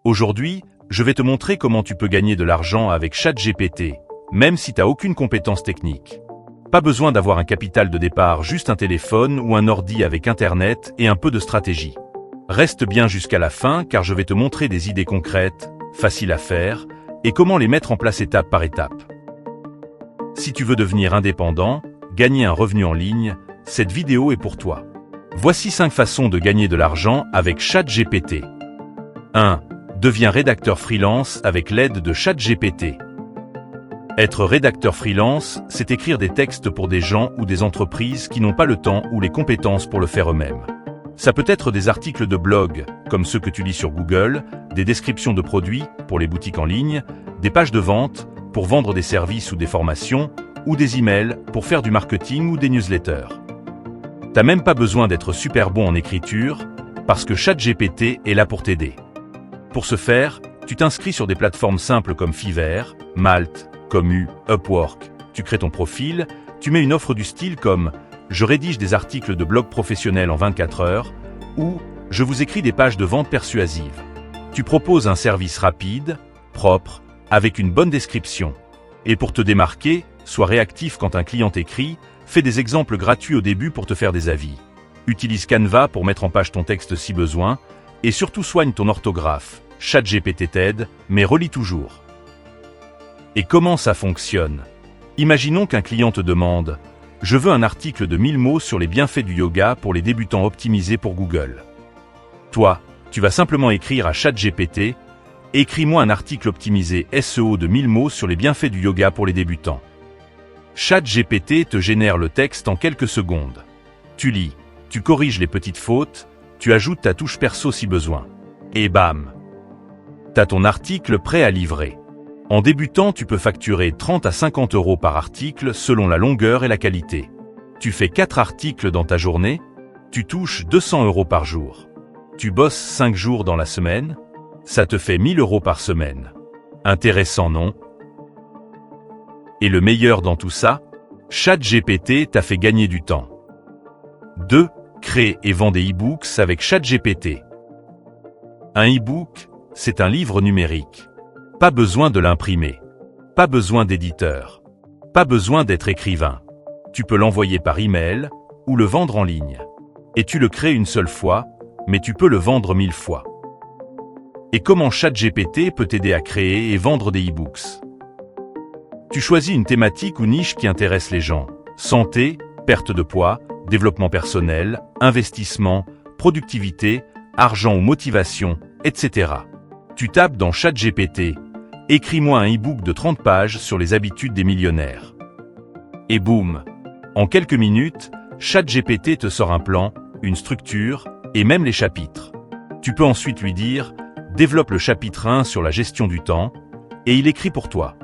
Aujourd'hui, je vais te montrer comment tu peux gagner de l'argent avec ChatGPT, même si tu n'as aucune compétence technique. Pas besoin d'avoir un capital de départ, juste un téléphone ou un ordi avec Internet et un peu de stratégie. Reste bien jusqu'à la fin car je vais te montrer des idées concrètes, faciles à faire, et comment les mettre en place étape par étape. Si tu veux devenir indépendant, gagner un revenu en ligne, cette vidéo est pour toi. Voici 5 façons de gagner de l'argent avec ChatGPT. 1. Deviens rédacteur freelance avec l'aide de ChatGPT. Être rédacteur freelance, c'est écrire des textes pour des gens ou des entreprises qui n'ont pas le temps ou les compétences pour le faire eux-mêmes. Ça peut être des articles de blog, comme ceux que tu lis sur Google, des descriptions de produits pour les boutiques en ligne, des pages de vente pour vendre des services ou des formations, ou des emails pour faire du marketing ou des newsletters. T'as même pas besoin d'être super bon en écriture, parce que ChatGPT est là pour t'aider. Pour ce faire, tu t'inscris sur des plateformes simples comme Fiverr, Malt, Komu, Upwork. Tu crées ton profil, tu mets une offre du style comme « Je rédige des articles de blog professionnels en 24 heures » ou « Je vous écris des pages de vente persuasives ». Tu proposes un service rapide, propre, avec une bonne description. Et pour te démarquer, sois réactif quand un client t'écrit, fais des exemples gratuits au début pour te faire des avis. Utilise Canva pour mettre en page ton texte si besoin, et surtout soigne ton orthographe. ChatGPT t'aide, mais relis toujours. Et comment ça fonctionne? Imaginons qu'un client te demande « Je veux un article de 1000 mots sur les bienfaits du yoga pour les débutants optimisé pour Google ». Toi, tu vas simplement écrire à ChatGPT « Écris-moi un article optimisé SEO de 1000 mots sur les bienfaits du yoga pour les débutants ». ChatGPT te génère le texte en quelques secondes. Tu lis, tu corriges les petites fautes, tu ajoutes ta touche perso si besoin. Et bam! T'as ton article prêt à livrer. En débutant, tu peux facturer 30 à 50 € par article selon la longueur et la qualité. Tu fais 4 articles dans ta journée, tu touches 200 € par jour. Tu bosses 5 jours dans la semaine, ça te fait 1000 € par semaine. Intéressant, non? Et le meilleur dans tout ça, ChatGPT t'a fait gagner du temps. 2. Crée et vends des e-books avec ChatGPT. Un e-book, c'est un livre numérique. Pas besoin de l'imprimer. Pas besoin d'éditeur. Pas besoin d'être écrivain. Tu peux l'envoyer par email ou le vendre en ligne. Et tu le crées une seule fois, mais tu peux le vendre 1000 fois. Et comment ChatGPT peut t'aider à créer et vendre des e-books? Tu choisis une thématique ou niche qui intéresse les gens. Santé, perte de poids, développement personnel, investissement, productivité, argent ou motivation, etc. Tu tapes dans ChatGPT « Écris-moi un e-book de 30 pages sur les habitudes des millionnaires ». Et boum! En quelques minutes, ChatGPT te sort un plan, une structure et même les chapitres. Tu peux ensuite lui dire « Développe le chapitre 1 sur la gestion du temps » et il écrit pour toi.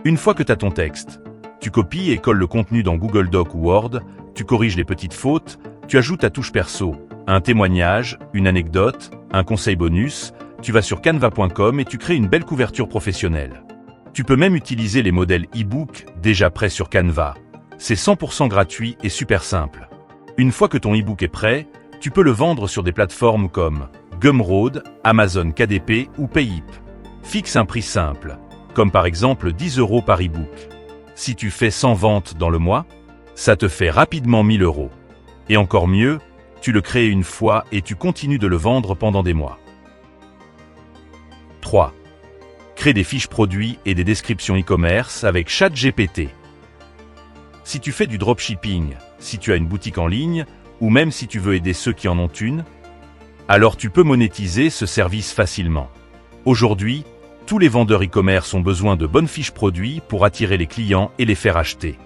Une fois que tu as ton texte, tu copies et colles le contenu dans Google Doc ou Word, tu corriges les petites fautes, tu ajoutes ta touche perso, un témoignage, une anecdote, un conseil bonus, tu vas sur canva.com et tu crées une belle couverture professionnelle. Tu peux même utiliser les modèles e-book déjà prêts sur Canva. C'est 100% gratuit et super simple. Une fois que ton e-book est prêt, tu peux le vendre sur des plateformes comme Gumroad, Amazon KDP ou Payip. Fixe un prix simple, comme par exemple 10 € par e-book. Si tu fais 100 ventes dans le mois, ça te fait rapidement 1000 €. Et encore mieux, tu le crées une fois et tu continues de le vendre pendant des mois. 3. Crée des fiches produits et des descriptions e-commerce avec ChatGPT. Si tu fais du dropshipping, si tu as une boutique en ligne, ou même si tu veux aider ceux qui en ont une, alors tu peux monétiser ce service facilement. Aujourd'hui, tous les vendeurs e-commerce ont besoin de bonnes fiches produits pour attirer les clients et les faire acheter.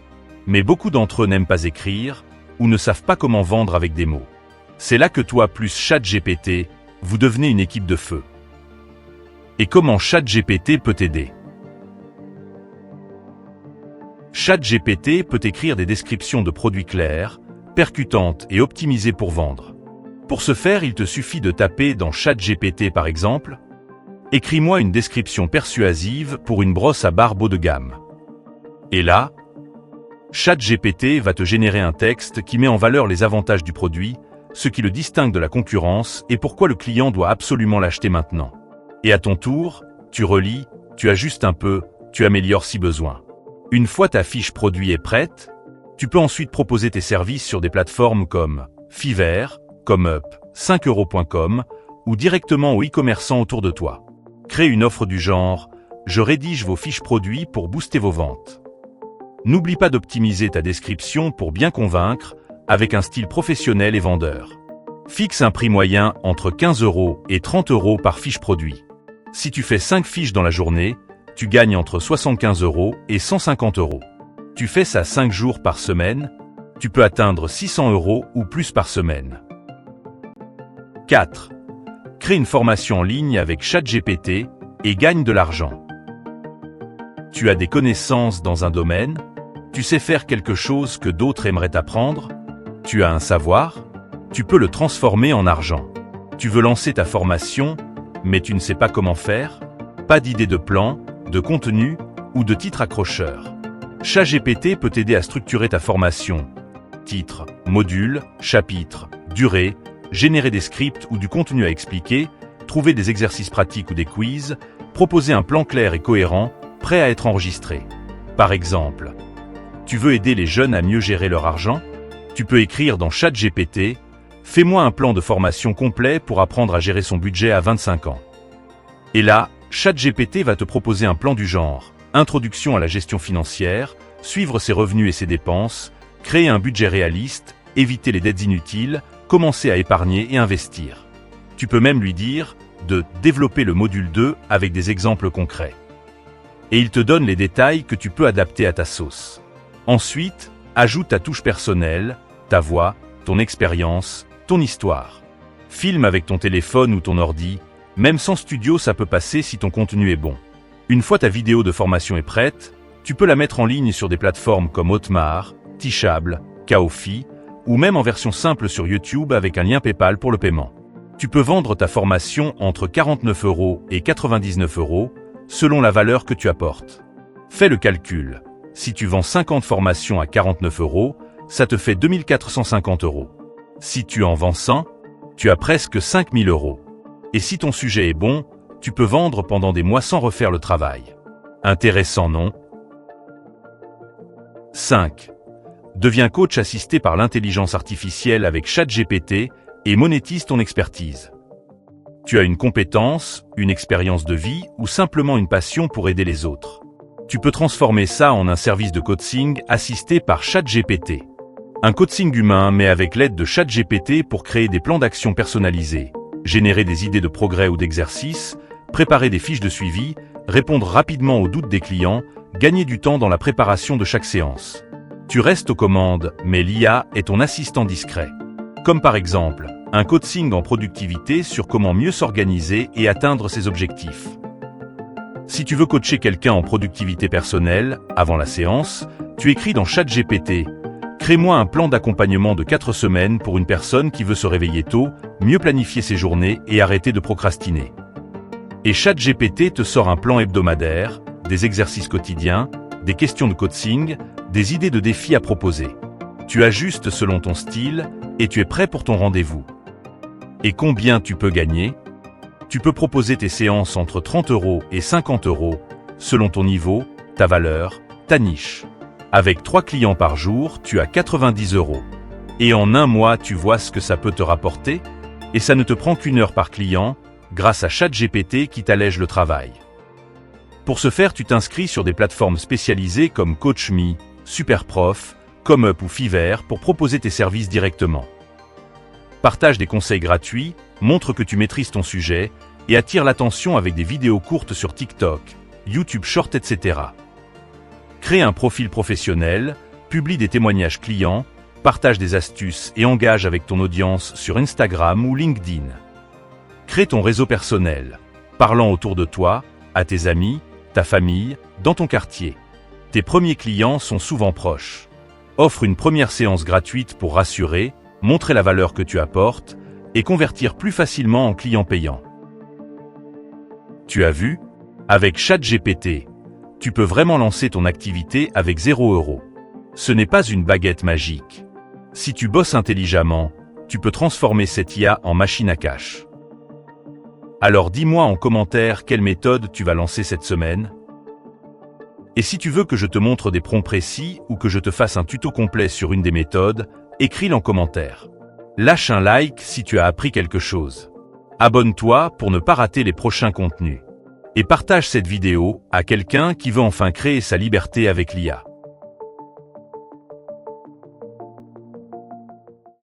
Mais beaucoup d'entre eux n'aiment pas écrire ou ne savent pas comment vendre avec des mots. C'est là que toi plus ChatGPT, vous devenez une équipe de feu. Et comment ChatGPT peut t'aider? ChatGPT peut écrire des descriptions de produits claires, percutantes et optimisées pour vendre. Pour ce faire, il te suffit de taper dans ChatGPT par exemple « Écris-moi une description persuasive pour une brosse à barbe haut de gamme ». Et là, ChatGPT va te générer un texte qui met en valeur les avantages du produit, ce qui le distingue de la concurrence et pourquoi le client doit absolument l'acheter maintenant. Et à ton tour, tu relis, tu ajustes un peu, tu améliores si besoin. Une fois ta fiche produit est prête, tu peux ensuite proposer tes services sur des plateformes comme Fiverr, ComeUp, 5euros.com ou directement aux e-commerçants autour de toi. Crée une offre du genre « Je rédige vos fiches produits pour booster vos ventes ». N'oublie pas d'optimiser ta description pour bien convaincre avec un style professionnel et vendeur. Fixe un prix moyen entre 15 € et 30 € par fiche produit. Si tu fais 5 fiches dans la journée, tu gagnes entre 75 € et 150 €. Tu fais ça 5 jours par semaine, tu peux atteindre 600 € ou plus par semaine. 4. Crée une formation en ligne avec ChatGPT et gagne de l'argent. Tu as des connaissances dans un domaine, tu sais faire quelque chose que d'autres aimeraient apprendre, tu as un savoir, tu peux le transformer en argent. Tu veux lancer ta formation, mais tu ne sais pas comment faire, pas d'idée de plan, de contenu ou de titre accrocheur. ChatGPT peut t'aider à structurer ta formation. Titre, module, chapitre, durée, générer des scripts ou du contenu à expliquer, trouver des exercices pratiques ou des quiz, proposer un plan clair et cohérent, prêt à être enregistré. Par exemple, tu veux aider les jeunes à mieux gérer leur argent? Tu peux écrire dans ChatGPT « Fais-moi un plan de formation complet pour apprendre à gérer son budget à 25 ans ». Et là, ChatGPT va te proposer un plan du genre « Introduction à la gestion financière », suivre ses revenus et ses dépenses, créer un budget réaliste, éviter les dettes inutiles, commencer à épargner et investir. Tu peux même lui dire de développer le module 2 avec des exemples concrets. Et il te donne les détails que tu peux adapter à ta sauce. Ensuite, ajoute ta touche personnelle, ta voix, ton expérience, ton histoire. Filme avec ton téléphone ou ton ordi, même sans studio ça peut passer si ton contenu est bon. Une fois ta vidéo de formation est prête, tu peux la mettre en ligne sur des plateformes comme Hotmart, Teachable, Kaofi, ou même en version simple sur YouTube avec un lien PayPal pour le paiement. Tu peux vendre ta formation entre 49 € et 99 € selon la valeur que tu apportes. Fais le calcul. Si tu vends 50 formations à 49 €, ça te fait 2450 €. Si tu en vends 100, tu as presque 5000 €. Et si ton sujet est bon, tu peux vendre pendant des mois sans refaire le travail. Intéressant, non? 5. Deviens coach assisté par l'intelligence artificielle avec ChatGPT et monétise ton expertise. Tu as une compétence, une expérience de vie ou simplement une passion pour aider les autres. Tu peux transformer ça en un service de coaching assisté par ChatGPT. Un coaching humain mais avec l'aide de ChatGPT pour créer des plans d'action personnalisés, générer des idées de progrès ou d'exercices, préparer des fiches de suivi, répondre rapidement aux doutes des clients, gagner du temps dans la préparation de chaque séance. Tu restes aux commandes, mais l'IA est ton assistant discret. Comme par exemple, un coaching en productivité sur comment mieux s'organiser et atteindre ses objectifs. Si tu veux coacher quelqu'un en productivité personnelle, avant la séance, tu écris dans ChatGPT « Crée-moi un plan d'accompagnement de 4 semaines pour une personne qui veut se réveiller tôt, mieux planifier ses journées et arrêter de procrastiner. » Et ChatGPT te sort un plan hebdomadaire, des exercices quotidiens, des questions de coaching, des idées de défis à proposer. Tu ajustes selon ton style et tu es prêt pour ton rendez-vous. Et combien tu peux gagner? Tu peux proposer tes séances entre 30 € et 50 € selon ton niveau, ta valeur, ta niche. Avec 3 clients par jour, tu as 90 €. Et en un mois, tu vois ce que ça peut te rapporter? Et ça ne te prend qu'une heure par client, grâce à ChatGPT qui t'allège le travail. Pour ce faire, tu t'inscris sur des plateformes spécialisées comme CoachMe, Superprof, ComeUp ou Fiverr pour proposer tes services directement. Partage des conseils gratuits, montre que tu maîtrises ton sujet et attire l'attention avec des vidéos courtes sur TikTok, YouTube Short, etc. Crée un profil professionnel, publie des témoignages clients, partage des astuces et engage avec ton audience sur Instagram ou LinkedIn. Crée ton réseau personnel, parlant autour de toi, à tes amis, ta famille, dans ton quartier. Tes premiers clients sont souvent proches. Offre une première séance gratuite pour rassurer, montrer la valeur que tu apportes et convertir plus facilement en client payant. Tu as vu? Avec ChatGPT, tu peux vraiment lancer ton activité avec 0 €. Ce n'est pas une baguette magique. Si tu bosses intelligemment, tu peux transformer cette IA en machine à cash. Alors dis-moi en commentaire quelle méthode tu vas lancer cette semaine. Et si tu veux que je te montre des prompts précis ou que je te fasse un tuto complet sur une des méthodes, écris-le en commentaire. Lâche un like si tu as appris quelque chose. Abonne-toi pour ne pas rater les prochains contenus. Et partage cette vidéo à quelqu'un qui veut enfin créer sa liberté avec l'IA.